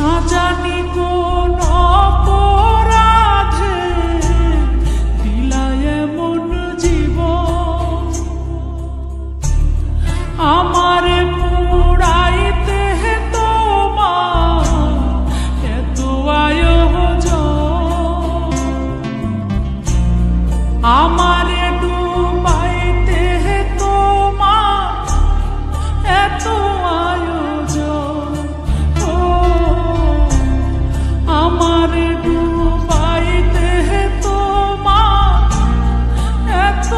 না জানি কোন অপরাধে দিলা এমন জীবন, আমারে পুরাইতে তোমার এত আয়োজন, আমারে ডুবাইতে তোমার এত আয়োজন, ও আমারে ডুবাইতে তোমার এত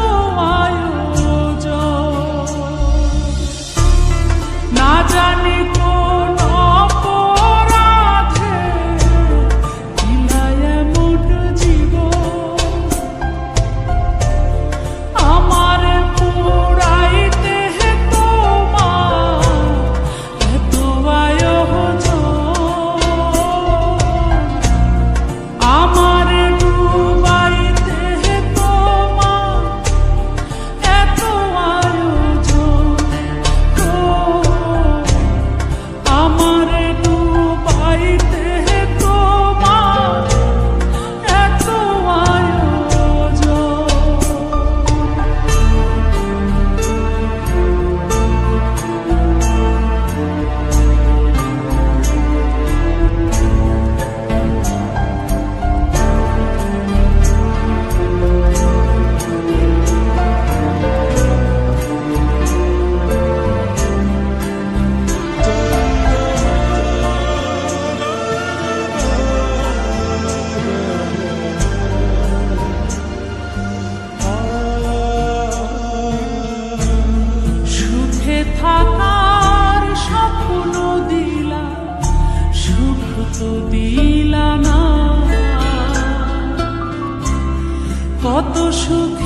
আয়োজন। না জানি কোন অপরাধে দিলা এমন জীবন, আমারে পুরাইতে তোমার এত আয়োজন, আমারে ডুবাইতে তোমার এত আয়োজন, ও আমারে ডুবাইতে তোমার এত আয়োজন। সুখে থাকার স্বপ্ন দিলা, সুখ তো দিলা না, কত সুখ